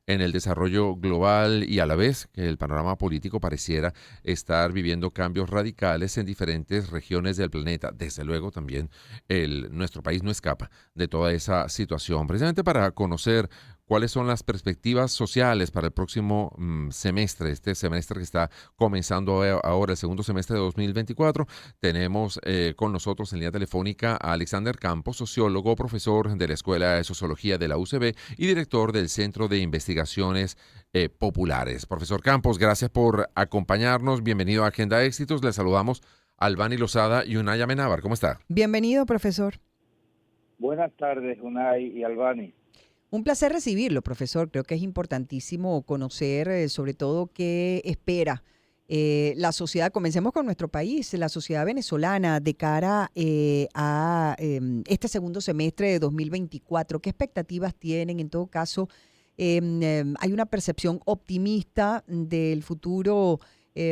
en el desarrollo global y a la vez que el panorama político pareciera estar viviendo cambios radicales en diferentes regiones del planeta. Desde luego también nuestro país no escapa de toda esa situación. Precisamente para conocer cuáles son las perspectivas sociales para el próximo semestre, este semestre que está comenzando ahora, el segundo semestre de 2024, tenemos con nosotros en línea telefónica a Alexander Campos, sociólogo, profesor de la Escuela de Sociología de la UCB y director del Centro de Investigaciones Populares. Profesor Campos, gracias por acompañarnos. Bienvenido a Agenda Éxitos. Le saludamos a Albany Lozada y Unay Amenábar. ¿Cómo está? Bienvenido, profesor. Buenas tardes, Unay y Albany. Un placer recibirlo, profesor. Creo que es importantísimo conocer sobre todo qué espera la sociedad. Comencemos con nuestro país, la sociedad venezolana, de cara a este segundo semestre de 2024. ¿Qué expectativas tienen? En todo caso, hay una percepción optimista del futuro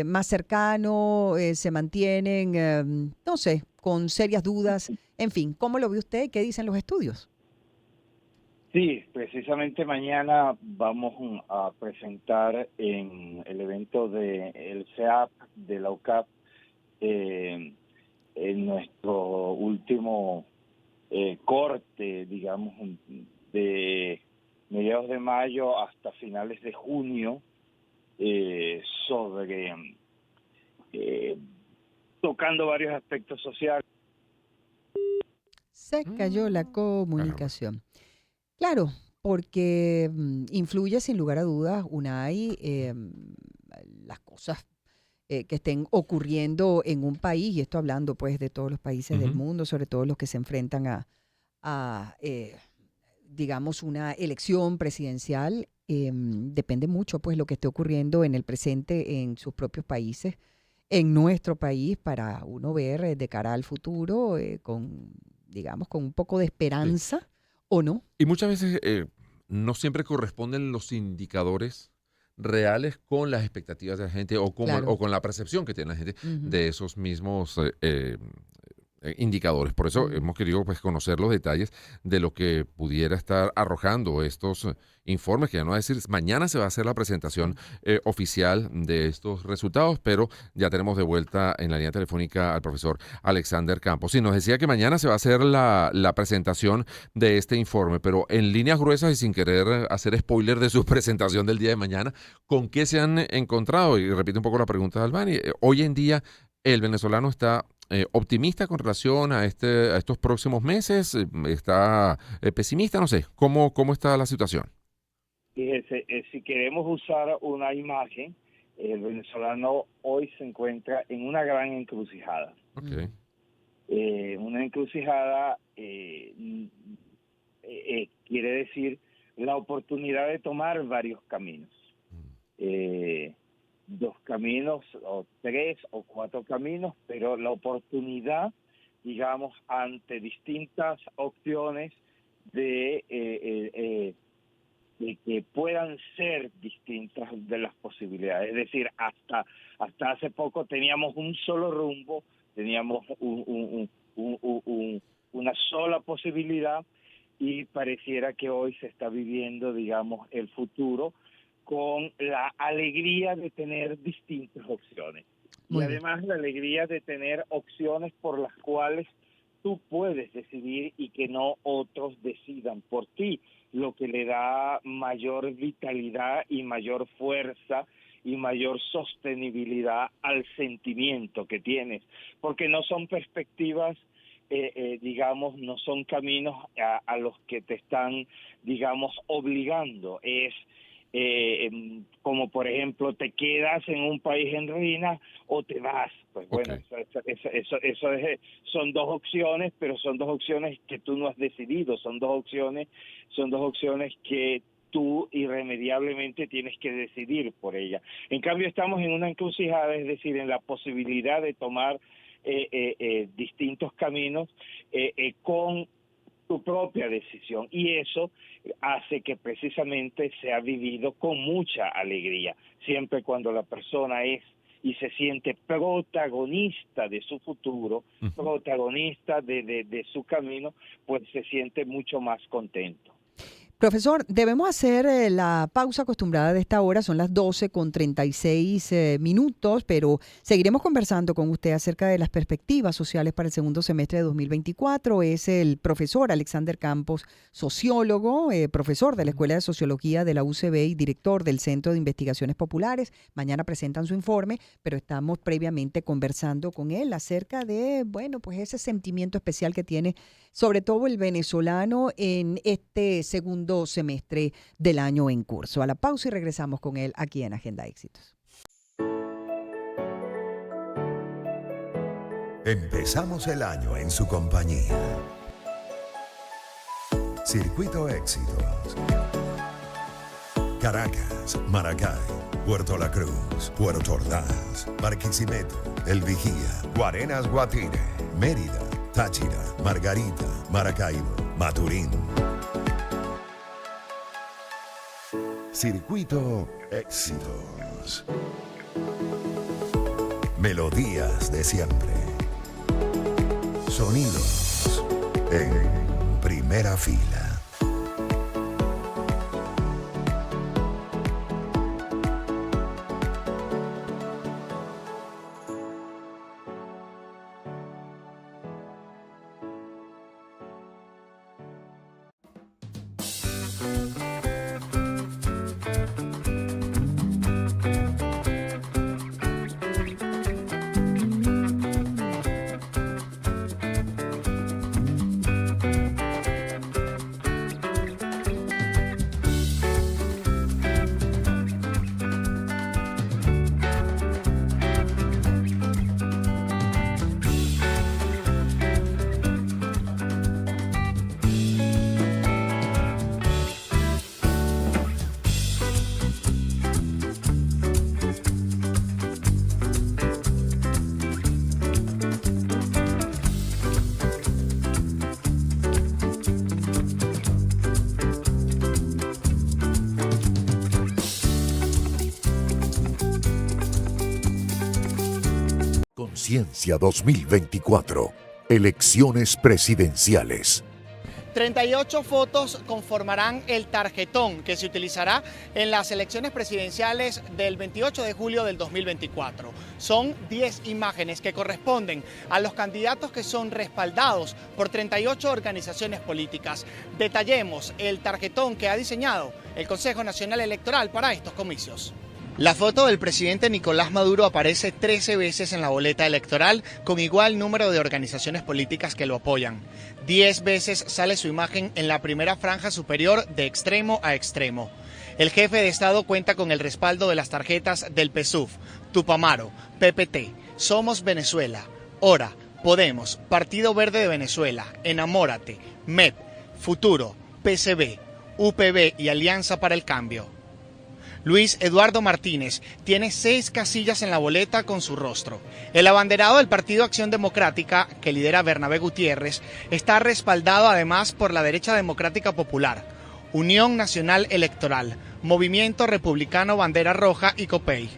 más cercano, se mantienen, no sé, con serias dudas. En fin, ¿cómo lo ve usted? ¿Qué dicen los estudios? Sí, precisamente mañana vamos a presentar en el evento del CEAP, de la UCAP, en nuestro último corte, digamos, de mediados de mayo hasta finales de junio, sobre eh, tocando varios aspectos sociales. Se cayó la Caramba. comunicación. Claro, porque influye sin lugar a dudas, Unai, las cosas que estén ocurriendo en un país, y esto hablando pues de todos los países del Ujú. mundo, sobre todo los que se enfrentan a digamos, una elección presidencial, depende mucho pues lo que esté ocurriendo en el presente en sus propios países, en nuestro país, para uno ver de cara al futuro digamos, con un poco de Sí. esperanza, ¿o no? Y muchas veces no siempre corresponden los indicadores reales con las expectativas de la gente Claro. o con la percepción que tiene la gente Ujú, de esos mismos indicadores. Por eso ujú. hemos querido pues, conocer los detalles de lo que pudiera estar arrojando estos informes, que ya no va a decir, mañana se va a hacer la presentación Sí. oficial de estos resultados, pero ya tenemos de vuelta en la línea telefónica al profesor Alexander Campos. Sí, nos decía que mañana se va a hacer la presentación de este informe, pero en líneas gruesas y sin querer hacer spoiler de su presentación del día de mañana, ¿con qué se han encontrado? Y repito un poco la pregunta de Albani. Hoy en día el venezolano está optimista con relación a estos próximos meses, está pesimista, no sé, ¿cómo está la situación? Fíjese, si queremos usar una imagen, el venezolano hoy se encuentra en una gran encrucijada. Ok. Ujú. Una encrucijada quiere decir la oportunidad de tomar varios caminos. Eh, Dos caminos, o tres o cuatro caminos, pero la oportunidad, digamos, ante distintas opciones de de que puedan ser distintas de las posibilidades. Es decir, hasta hace poco teníamos un solo rumbo, teníamos una sola posibilidad, y pareciera que hoy se está viviendo, digamos, el futuro con la alegría de tener distintas opciones. Y Muy bien. además la alegría de tener opciones por las cuales tú puedes decidir y que no otros decidan por ti, lo que le da mayor vitalidad y mayor fuerza y mayor sostenibilidad al sentimiento que tienes, porque no son perspectivas, digamos, no son caminos a los que te están, digamos, obligando. Es como por ejemplo te quedas en un país en ruinas o te vas. Pues Ok. bueno, son dos opciones, pero son dos opciones que tú no has decidido, son dos opciones que tú irremediablemente tienes que decidir por ella. En cambio estamos en una encrucijada, es decir, en la posibilidad de tomar distintos caminos con tu propia decisión, y eso hace que precisamente sea vivido con mucha alegría, siempre cuando la persona es y se siente protagonista de su futuro, Ujú. protagonista de su camino, pues se siente mucho más contento. Profesor, debemos hacer la pausa acostumbrada de esta hora, son las 12:36 minutos, pero seguiremos conversando con usted acerca de las perspectivas sociales para el segundo semestre de 2024. Es el profesor Alexander Campos, sociólogo, profesor de la Escuela de Sociología de la UCB y director del Centro de Investigaciones Populares. Mañana presentan su informe, pero estamos previamente conversando con él acerca de, bueno, pues ese sentimiento especial que tiene sobre todo el venezolano en este segundo semestre del año en curso. A la pausa y regresamos con él aquí en Agenda Éxitos. Empezamos el año en su compañía. Circuito Éxitos. Caracas, Maracay, Puerto La Cruz, Puerto Ordaz, Barquisimeto, El Vigía, Guarenas Guatire, Mérida, Táchira, Margarita, Maracaibo, Maturín. Circuito Éxitos. Melodías de siempre. Sonidos en primera fila. Conciencia 2024. Elecciones presidenciales. 38 fotos conformarán el tarjetón que se utilizará en las elecciones presidenciales del 28 de julio del 2024. Son 10 imágenes que corresponden a los candidatos que son respaldados por 38 organizaciones políticas. Detallemos el tarjetón que ha diseñado el Consejo Nacional Electoral para estos comicios. La foto del presidente Nicolás Maduro aparece 13 veces en la boleta electoral con igual número de organizaciones políticas que lo apoyan. 10 veces sale su imagen en la primera franja superior de extremo a extremo. El jefe de Estado cuenta con el respaldo de las tarjetas del PSUV, Tupamaro, PPT, Somos Venezuela, Hora, Podemos, Partido Verde de Venezuela, Enamórate, MEP, Futuro, PCB, UPB y Alianza para el Cambio. Luis Eduardo Martínez tiene 6 casillas en la boleta con su rostro. El abanderado del Partido Acción Democrática, que lidera Bernabé Gutiérrez, está respaldado además por la Derecha Democrática Popular, Unión Nacional Electoral, Movimiento Republicano Bandera Roja y COPEI.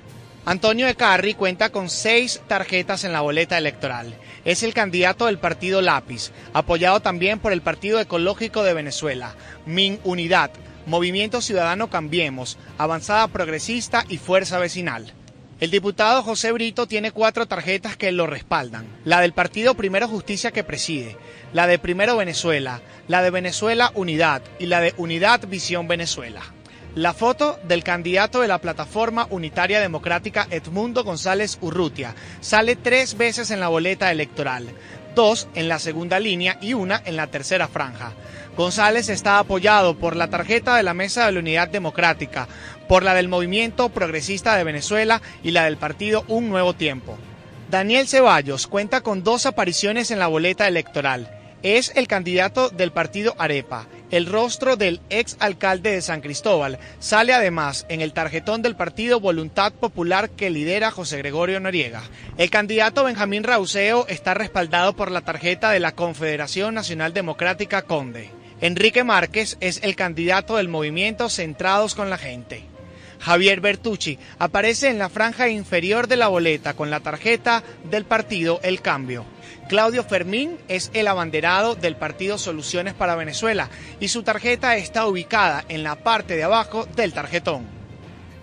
Antonio Ecarri cuenta con 6 tarjetas en la boleta electoral. Es el candidato del Partido Lápiz, apoyado también por el Partido Ecológico de Venezuela, MIN Unidad, Movimiento Ciudadano Cambiemos, Avanzada Progresista y Fuerza Vecinal. El diputado José Brito tiene 4 tarjetas que lo respaldan. La del Partido Primero Justicia que preside, la de Primero Venezuela, la de Venezuela Unidad y la de Unidad Visión Venezuela. La foto del candidato de la Plataforma Unitaria Democrática Edmundo González Urrutia sale 3 veces en la boleta electoral, 2 en la segunda línea y 1 en la tercera franja. González está apoyado por la tarjeta de la Mesa de la Unidad Democrática, por la del Movimiento Progresista de Venezuela y la del partido Un Nuevo Tiempo. Daniel Ceballos cuenta con 2 apariciones en la boleta electoral. Es el candidato del partido Arepa. El rostro del ex alcalde de San Cristóbal sale además en el tarjetón del partido Voluntad Popular que lidera José Gregorio Noriega. El candidato Benjamín Rauseo está respaldado por la tarjeta de la Confederación Nacional Democrática Conde. Enrique Márquez es el candidato del movimiento Centrados con la Gente. Javier Bertucci aparece en la franja inferior de la boleta con la tarjeta del partido El Cambio. Claudio Fermín es el abanderado del partido Soluciones para Venezuela y su tarjeta está ubicada en la parte de abajo del tarjetón.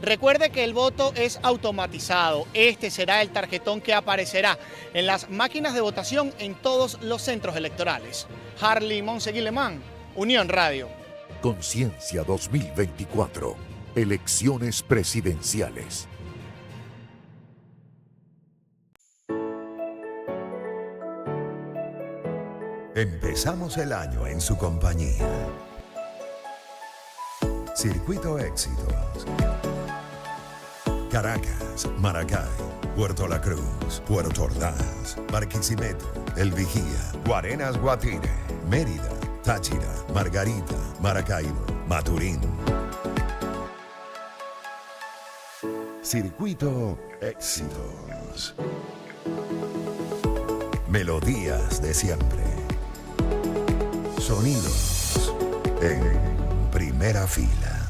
Recuerde que el voto es automatizado. Este será el tarjetón que aparecerá en las máquinas de votación en todos los centros electorales. Harley Monseguilemán, Unión Radio. Conciencia 2024. Elecciones presidenciales. Empezamos el año en su compañía. Circuito Éxitos. Caracas, Maracay, Puerto La Cruz, Puerto Ordaz, Barquisimeto, El Vigía, Guarenas Guatire, Mérida, Táchira, Margarita, Maracaibo, Maturín. Circuito Éxitos. Melodías de siempre. Sonidos en primera fila.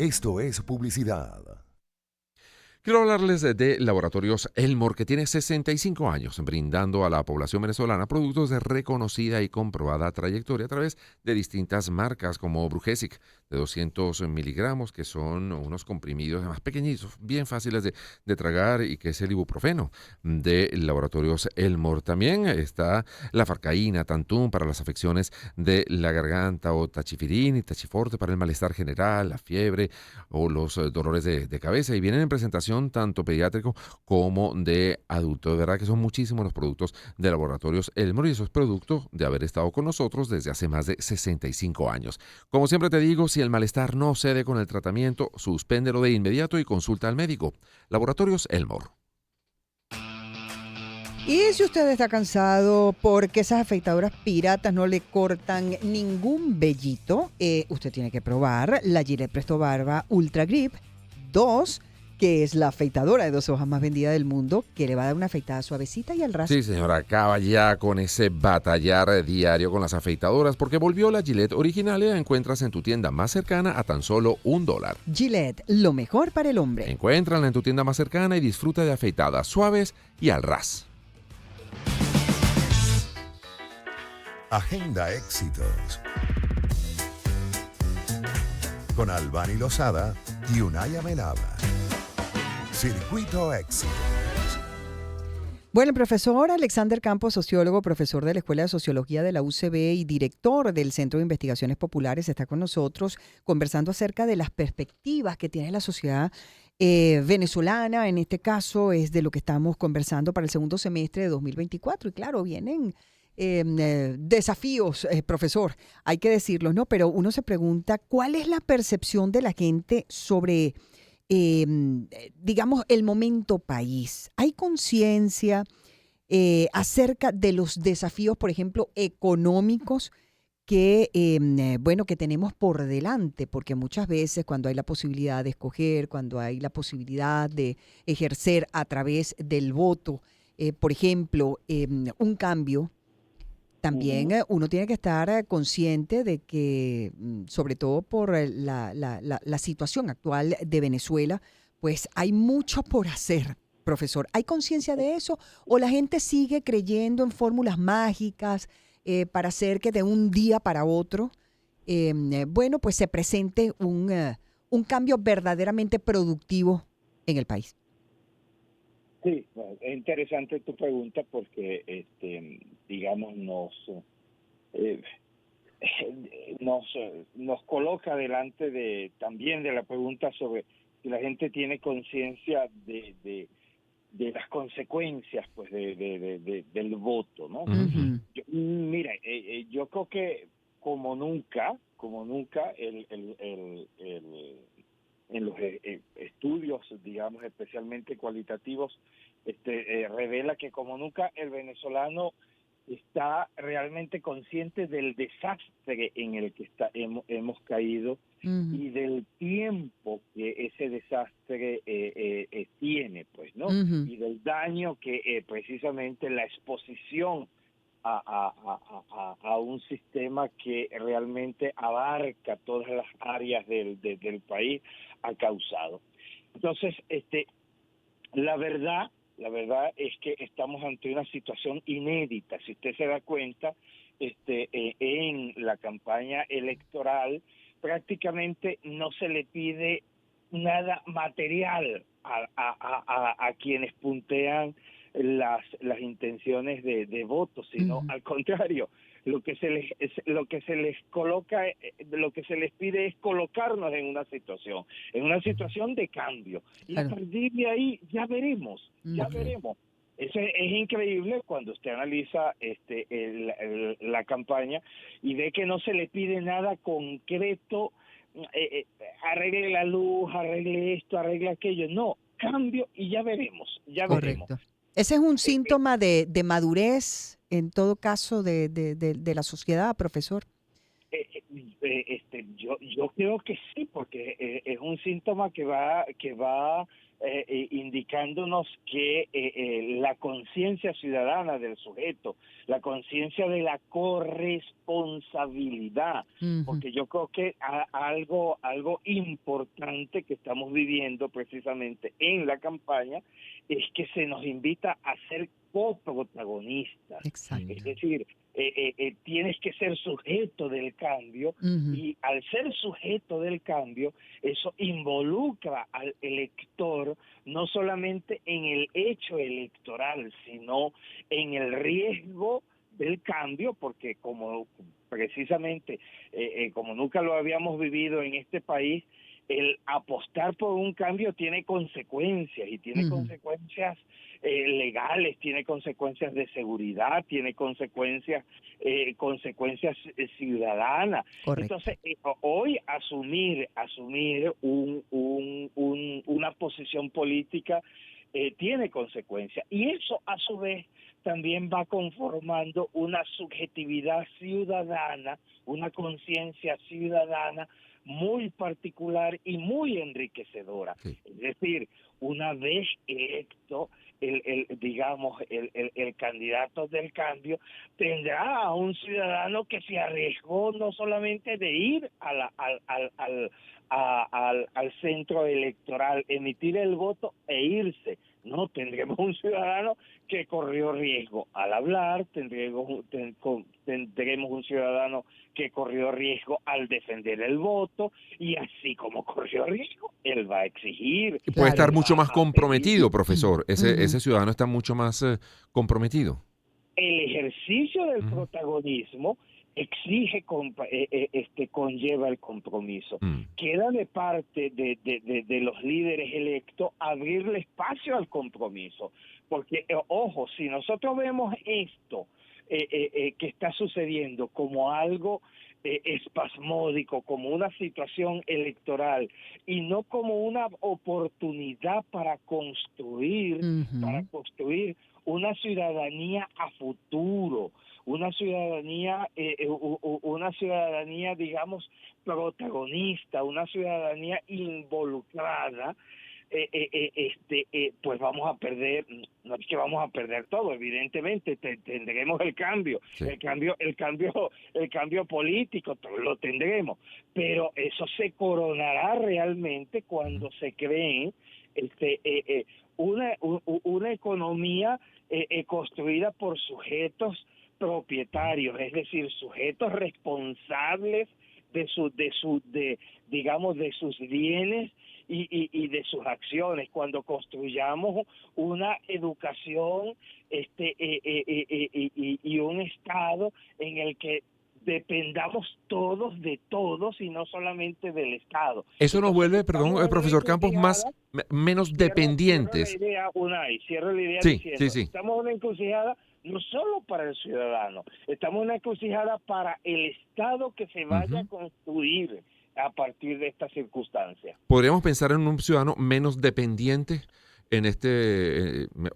Esto es publicidad. Quiero hablarles de Laboratorios Elmore, que tiene 65 años brindando a la población venezolana productos de reconocida y comprobada trayectoria a través de distintas marcas como Brugesic de 200 miligramos, que son unos comprimidos más pequeñitos, bien fáciles de tragar, y que es el ibuprofeno de Laboratorios Elmore. También está la Farcaína, Tantún para las afecciones de la garganta, o Tachifirín y Tachiforte para el malestar general, la fiebre o los dolores de cabeza, y vienen en presentación tanto pediátrico como de adulto. De verdad que son muchísimos los productos de Laboratorios Elmore, y eso es producto de haber estado con nosotros desde hace más de 65 años. Como siempre te digo, si el malestar no cede con el tratamiento, suspéndelo de inmediato y consulta al médico. Laboratorios Elmore. Y si usted está cansado porque esas afeitadoras piratas no le cortan ningún vellito, usted tiene que probar la Gillette Presto Barba Ultra Grip 2, que es la afeitadora de 2 hojas más vendida del mundo, que le va a dar una afeitada suavecita y al ras. Sí, señora, acaba ya con ese batallar diario con las afeitadoras, porque volvió la Gillette original y la encuentras en tu tienda más cercana a tan solo $1. Gillette, lo mejor para el hombre. Encuéntrala en tu tienda más cercana y disfruta de afeitadas suaves y al ras. Agenda Éxitos. Con Albany Lozada y Unay Amenábar. Circuito Éxitos. Bueno, el profesor Alexander Campos, sociólogo, profesor de la Escuela de Sociología de la UCB y director del Centro de Investigaciones Populares, está con nosotros conversando acerca de las perspectivas que tiene la sociedad venezolana. En este caso es de lo que estamos conversando para el segundo semestre de 2024. Y claro, vienen desafíos, profesor, hay que decirlo, ¿no? Pero uno se pregunta, ¿cuál es la percepción de la gente sobre digamos, el momento país? ¿Hay conciencia acerca de los desafíos, por ejemplo, económicos que, bueno, que tenemos por delante? Porque muchas veces cuando hay la posibilidad de escoger, cuando hay la posibilidad de ejercer a través del voto, por ejemplo, un cambio, también uno tiene que estar consciente de que, sobre todo por la situación actual de Venezuela, pues hay mucho por hacer, profesor. ¿Hay conciencia de eso o la gente sigue creyendo en fórmulas mágicas para hacer que de un día para otro, bueno, pues se presente un cambio verdaderamente productivo en el país? Sí, bueno, es interesante tu pregunta porque, digamos, nos coloca delante también de la pregunta sobre si la gente tiene conciencia de las consecuencias, pues, del voto, ¿no? Uh-huh. Mira, yo creo que como nunca, en los estudios, digamos, especialmente cualitativos, revela que como nunca el venezolano está realmente consciente del desastre en el que hemos caído Uh-huh. y del tiempo que ese desastre tiene, pues, ¿no? Uh-huh. Y del daño que precisamente la exposición a un sistema que realmente abarca todas las áreas del país ha causado. Entonces, la verdad es que estamos ante una situación inédita. Si usted se da cuenta, en la campaña electoral prácticamente no se le pide nada material a quienes puntean las intenciones de voto, sino Uh-huh. al contrario, lo que se les coloca, lo que se les pide es colocarnos en una situación de cambio. Y Claro. a partir de ahí ya veremos. Ok. Eso es increíble cuando usted analiza la campaña y ve que no se le pide nada concreto, arregle la luz, arregle esto, arregle aquello. No, cambio y ya veremos. Correcto. Ese es un síntoma de madurez, en todo caso, de la sociedad, profesor. Yo creo que sí, porque es un síntoma que va indicándonos que la conciencia ciudadana del sujeto, la conciencia de la corresponsabilidad, porque yo creo que algo importante que estamos viviendo precisamente en la campaña es que se nos invita a ser coprotagonistas. Exacto. Es decir, tienes que ser sujeto del cambio, y al ser sujeto del cambio, eso involucra al elector no solamente en el hecho electoral, sino en el riesgo del cambio, porque como precisamente, como nunca lo habíamos vivido en este país, el apostar por un cambio tiene consecuencias, y tiene consecuencias legales, tiene consecuencias de seguridad, tiene consecuencias ciudadanas. Correcto. Entonces, hoy asumir una posición política tiene consecuencias, y eso a su vez también va conformando una subjetividad ciudadana, una conciencia ciudadana muy particular y muy enriquecedora. Sí. Es decir, una vez electo el candidato del cambio, tendrá a un ciudadano que se arriesgó no solamente de ir al centro electoral, emitir el voto e irse. No, tendremos un ciudadano que corrió riesgo al hablar, tendremos un ciudadano que corrió riesgo al defender el voto, y así como corrió riesgo, él va a exigir. Y puede estar mucho más va a pedir. comprometido, profesor. Ese ciudadano está mucho más comprometido. El ejercicio del protagonismo conlleva el compromiso. Queda de parte de los líderes electos abrirle espacio al compromiso, porque ojo, si nosotros vemos esto que está sucediendo como algo espasmódico, como una situación electoral, y no como una oportunidad para construir una ciudadanía a futuro, una ciudadanía, digamos, protagonista, una ciudadanía involucrada, pues vamos a perder. No es que vamos a perder todo, evidentemente tendremos el cambio, sí. el cambio político, lo tendremos, pero eso se coronará realmente cuando se creen una economía construida por sujetos propietarios, es decir, sujetos responsables de sus bienes y de sus acciones. Cuando construyamos una educación y un Estado en el que dependamos todos de todos y no solamente del Estado. Eso nos vuelve, perdón, profesor Campos, menos dependientes. Cierro la idea Sí, diciendo, sí, sí. estamos en una encrucijada no solo para el ciudadano, estamos en una encrucijada para el Estado que se vaya a construir a partir de esta circunstancia. ¿Podríamos pensar en un ciudadano menos dependiente en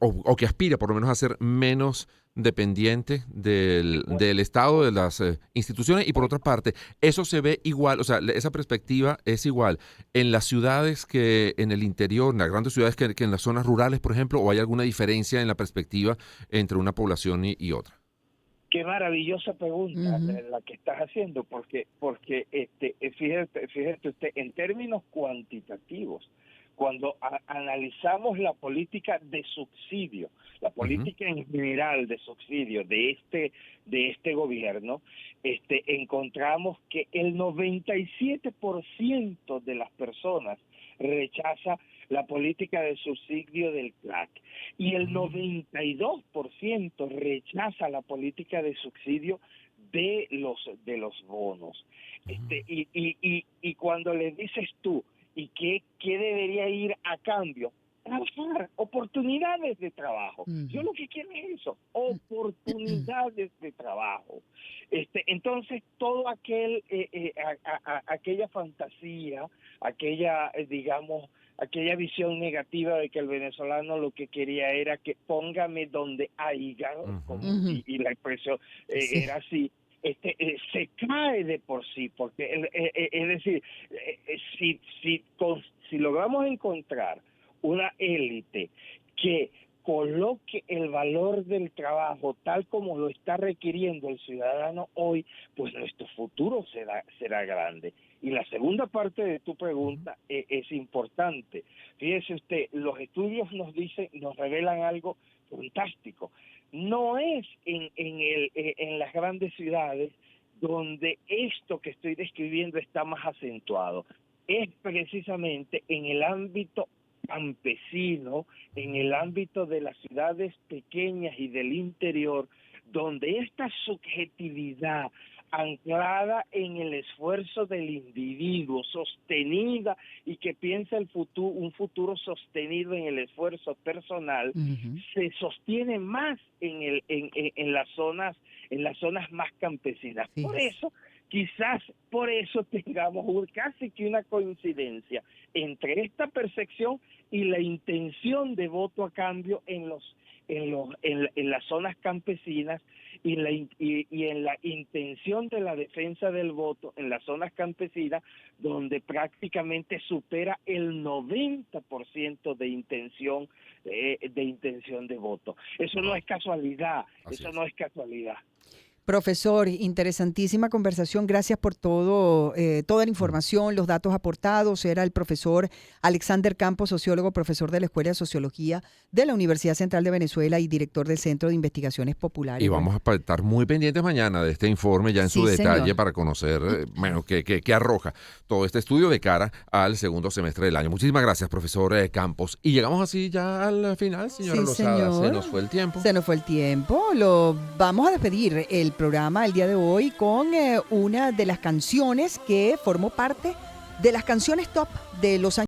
o que aspira por lo menos a ser menos dependiente del Estado, de las instituciones? Y por otra parte, eso se ve igual, o sea, esa perspectiva es igual en las ciudades que en el interior, en las grandes ciudades que en las zonas rurales, por ejemplo, ¿o hay alguna diferencia en la perspectiva entre una población y otra? Qué maravillosa pregunta la que estás haciendo, porque fíjate usted, en términos cuantitativos, cuando analizamos la política de subsidio, la política en general de subsidio de este gobierno, encontramos que el 97% de las personas rechaza la política de subsidio del CLAC, y el 92% rechaza la política de subsidio de los bonos. Y cuando le dices tú, ¿y qué debería ir a cambio? Trabajar, oportunidades de trabajo. Yo lo que quiero es eso, oportunidades de trabajo. Entonces, todo aquella fantasía, aquella visión negativa de que el venezolano lo que quería era que póngame donde haya, y la expresión era así, se cae de por sí, porque es decir, si logramos encontrar una élite que coloque el valor del trabajo tal como lo está requiriendo el ciudadano hoy, pues nuestro futuro será grande. Y la segunda parte de tu pregunta es importante. Fíjese usted, los estudios nos revelan algo fantástico. No es en las grandes ciudades donde esto que estoy describiendo está más acentuado. Es precisamente en el ámbito campesino, en el ámbito de las ciudades pequeñas y del interior, donde esta subjetividad anclada en el esfuerzo del individuo, sostenida y que piensa un futuro sostenido en el esfuerzo personal, se sostiene más en las zonas más campesinas. Sí. Quizás por eso tengamos casi que una coincidencia entre esta percepción y la intención de voto a cambio en las zonas campesinas y en la intención de la defensa del voto en las zonas campesinas, donde prácticamente supera el 90% de intención de voto. Eso no es casualidad, no es casualidad. Profesor, interesantísima conversación. Gracias por toda la información, los datos aportados. Era el profesor Alexander Campos, sociólogo, profesor de la Escuela de Sociología de la Universidad Central de Venezuela y director del Centro de Investigaciones Populares. Y vamos a estar muy pendientes mañana de este informe ya en su detalle, señor, para conocer qué arroja todo este estudio de cara al segundo semestre del año. Muchísimas gracias, profesor Campos. Y llegamos así ya al final, señora Lozada. Señor. Se nos fue el tiempo. Se nos fue el tiempo. Lo vamos a despedir el programa el día de hoy con una de las canciones que formó parte de las canciones top de los años